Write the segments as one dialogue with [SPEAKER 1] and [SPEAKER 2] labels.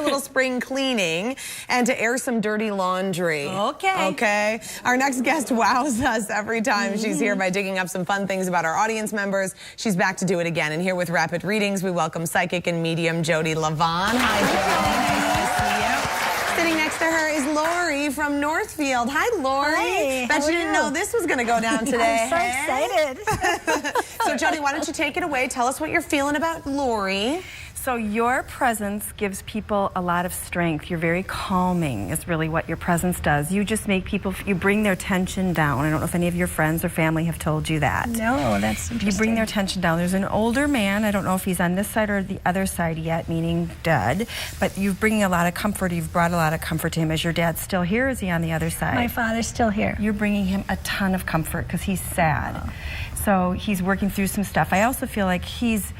[SPEAKER 1] a little spring cleaning and to air some dirty laundry.
[SPEAKER 2] Okay.
[SPEAKER 1] Okay. Our next guest wows us every time she's here by digging up some fun things about our audience members. She's back to do it again. And here with Rapid Readings, we welcome psychic and medium Jodi Livon. Hi, Jodi. Nice to see you. Sitting next to her is Lori from Northfield. Hi, Lori.
[SPEAKER 2] Hi,
[SPEAKER 1] Bet you didn't know this was going to go down today.
[SPEAKER 2] I'm so excited.
[SPEAKER 1] So, Jodi, why don't you take it away? Tell us what you're feeling about Lori.
[SPEAKER 3] So your presence gives people a lot of strength. You're very calming is really what your presence does. You just make people, you bring their tension down. I don't know if any of your friends or family have told you that.
[SPEAKER 2] No, that's interesting.
[SPEAKER 3] You bring their tension down. There's an older man, I don't know if he's on this side or the other side yet, meaning dead, but you're bringing a lot of comfort. You've brought a lot of comfort to him. Is your dad still here or is he on the other side?
[SPEAKER 2] My father's still here.
[SPEAKER 3] You're bringing him a ton of comfort because he's sad. So he's working through some stuff. I also feel like his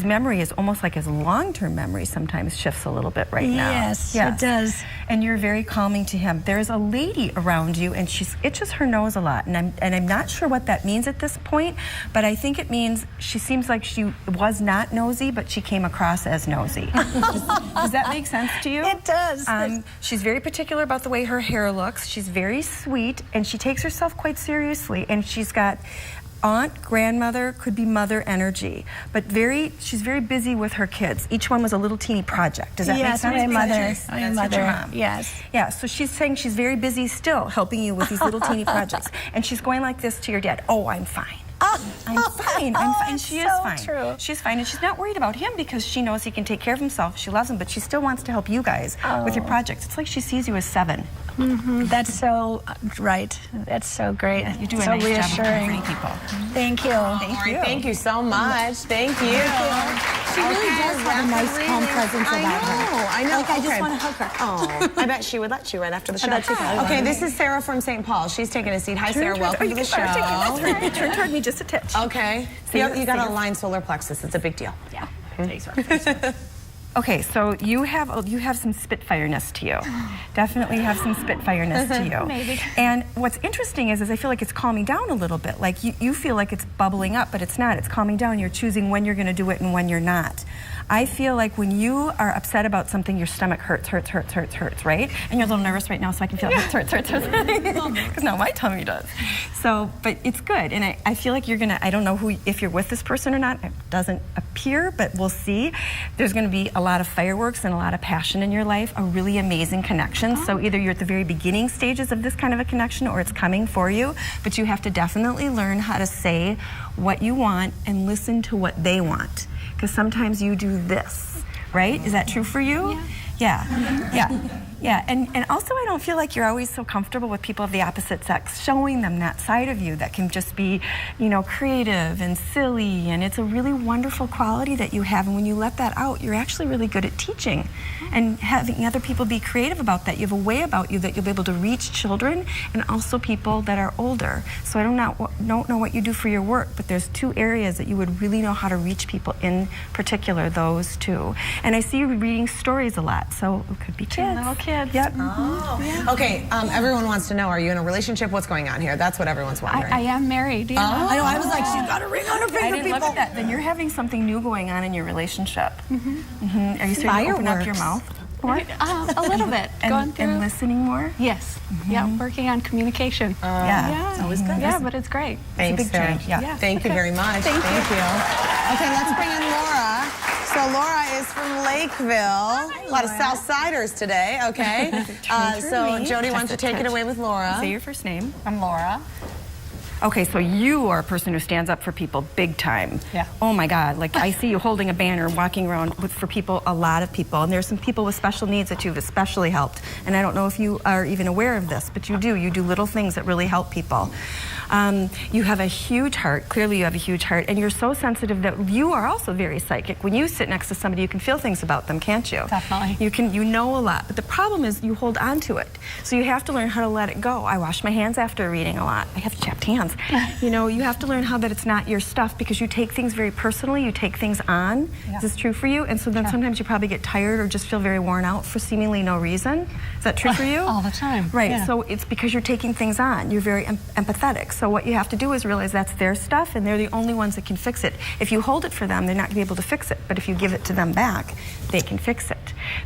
[SPEAKER 3] memory is almost like his long-term memory sometimes shifts a little bit right now.
[SPEAKER 2] Yes, it does.
[SPEAKER 3] And you're very calming to him. There's a lady around you and she itches her nose a lot, and I'm not sure what that means at this point, but I think it means she seems like she was not nosy, but she came across as nosy. Does that make sense to you?
[SPEAKER 2] It does.
[SPEAKER 3] She's very particular about the way her hair looks. She's very sweet and she takes herself quite seriously, and she's got aunt, grandmother, could be mother energy, but she's very busy with her kids. Each one was a little teeny project. Does that make sense?
[SPEAKER 2] Yes, my mother.
[SPEAKER 3] Your mom.
[SPEAKER 2] Yes.
[SPEAKER 3] Yeah, so she's saying she's very busy still helping you with these little teeny projects. And she's going like this to your dad. Oh, I'm fine. I'm fine. I'm fine. She is fine.
[SPEAKER 2] True.
[SPEAKER 3] She's fine, and she's not worried about him because she knows he can take care of himself. She loves him, but she still wants to help you guys with your projects. It's like she sees you as 7.
[SPEAKER 2] That's so right. That's so great.
[SPEAKER 3] You do a
[SPEAKER 2] so
[SPEAKER 3] nice
[SPEAKER 2] reassuring.
[SPEAKER 3] job of people.
[SPEAKER 2] Thank you.
[SPEAKER 1] Thank you so much. Thank you.
[SPEAKER 2] She really does have a nice, calm presence about her.
[SPEAKER 1] I know.
[SPEAKER 2] Like, I just want to hug her.
[SPEAKER 1] Oh, I bet she would let you right after the show.
[SPEAKER 2] bet she would.
[SPEAKER 1] Okay, this is Sarah from St. Paul. She's taking a seat. Hi, Sarah. Welcome to the show.
[SPEAKER 3] Turn toward me just a touch.
[SPEAKER 1] Okay. You got a aligned solar plexus. It's a big deal.
[SPEAKER 3] Yeah. Okay, so you have some Spitfireness to you. Definitely have some Spitfireness to you.
[SPEAKER 2] Maybe.
[SPEAKER 3] And what's interesting is I feel like it's calming down a little bit. Like you feel like it's bubbling up, but it's not. It's calming down. You're choosing when you're going to do it and when you're not. I feel like when you are upset about something, your stomach hurts, right? And you're a little nervous right now, so I can feel it hurts. Because now my tummy does. So, but it's good. And I feel like you're going to, I don't know if you're with this person or not. It doesn't appear, but we'll see. There's going to be a lot of fireworks and a lot of passion in your life, a really amazing connection. So either you're at the very beginning stages of this kind of a connection or it's coming for you, but you have to definitely learn how to say what you want and listen to what they want. Because sometimes you do this, right? Is that true for you? Yeah. And also I don't feel like you're always so comfortable with people of the opposite sex, showing them that side of you that can just be, you know, creative and silly, and it's a really wonderful quality that you have, and when you let that out, you're actually really good at teaching and having other people be creative about that. You have a way about you that you'll be able to reach children and also people that are older. So I don't know what you do for your work, but there's 2 areas that you would really know how to reach people, in particular those 2. And I see you reading stories a lot, so it could be kids.
[SPEAKER 2] Little kids.
[SPEAKER 3] Yep.
[SPEAKER 1] Okay, everyone wants to know, are you in a relationship? What's going on here? That's what everyone's wondering.
[SPEAKER 2] I am married. You know?
[SPEAKER 1] I know. I was like, she's got a ring on her finger,
[SPEAKER 3] I didn't look at that. Then you're having something new going on in your relationship. Are you starting to open up your mouth?
[SPEAKER 2] A little bit.
[SPEAKER 3] And listening more?
[SPEAKER 2] Yes. Yeah, working on communication.
[SPEAKER 3] Yeah.
[SPEAKER 2] It's always good. Yeah, but it's great.
[SPEAKER 1] Thanks,
[SPEAKER 3] it's a big change. Yeah.
[SPEAKER 1] Thank you very much.
[SPEAKER 2] Thank you.
[SPEAKER 1] Okay, let's bring in Laura. So Laura is from Lakeville. A lot of Southsiders today, okay? So Jodi, why don't you take it away with Laura?
[SPEAKER 3] Say your first name.
[SPEAKER 2] I'm Laura.
[SPEAKER 3] Okay, so you are a person who stands up for people big time.
[SPEAKER 2] Yeah.
[SPEAKER 3] Oh my God, like I see you holding a banner, walking around for people, a lot of people, and there's some people with special needs that you've especially helped. And I don't know if you are even aware of this, but you do. You do little things that really help people. You have a huge heart. Clearly you have a huge heart, and you're so sensitive that you are also very psychic. When you sit next to somebody, you can feel things about them, can't you?
[SPEAKER 2] Definitely.
[SPEAKER 3] You know a lot, but the problem is you hold on to it. So you have to learn how to let it go. I wash my hands after a reading a lot. I have chapped hands. sense. You know, you have to learn how that it's not your stuff because you take things very personally, you take things on. Is this true for you? And so then sometimes you probably get tired or just feel very worn out for seemingly no reason. Is that true for you?
[SPEAKER 2] All the time.
[SPEAKER 3] Right, so it's because you're taking things on. You're very empathetic. So what you have to do is realize that's their stuff and they're the only ones that can fix it. If you hold it for them, they're not going to be able to fix it. But if you give it to them back, they can fix it.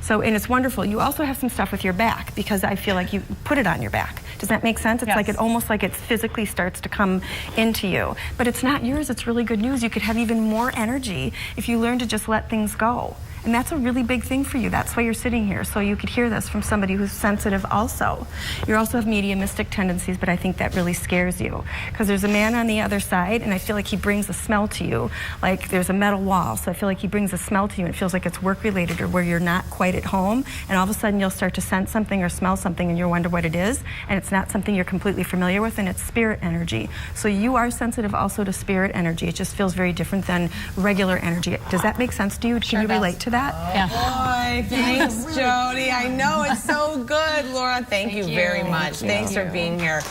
[SPEAKER 3] So, and it's wonderful. You also have some stuff with your back because I feel like you put it on your back. Does that make sense? It's like it almost like it physically starts to come into you. But it's not yours. It's really good news. You could have even more energy if you learn to just let things go. And that's a really big thing for you. That's why you're sitting here. So you could hear this from somebody who's sensitive also. You also have mediumistic tendencies, but I think that really scares you. Because there's a man on the other side, and I feel like he brings a smell to you. Like there's a metal wall, so I feel like he brings a smell to you, and it feels like it's work-related or where you're not quite at home. And all of a sudden you'll start to sense something or smell something, and you'll wonder what it is. And it's not something you're completely familiar with, and it's spirit energy. So you are sensitive also to spirit energy. It just feels very different than regular energy. Does that make sense to you? Can you relate to that?
[SPEAKER 1] Yeah. Boy, thanks, Jody. I know it's so good, Laura. Thank you very much. Thanks for being here.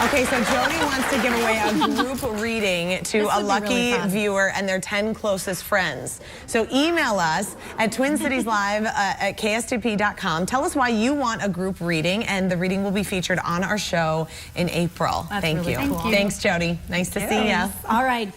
[SPEAKER 1] Okay, so Jody wants to give away a group reading to a lucky viewer and their 10 closest friends. So email us at twincitieslive@kstp.com. Tell us why you want a group reading, and the reading will be featured on our show in April. Thank you.
[SPEAKER 2] Cool.
[SPEAKER 1] Thanks, Jody. Nice to see you.
[SPEAKER 2] All right.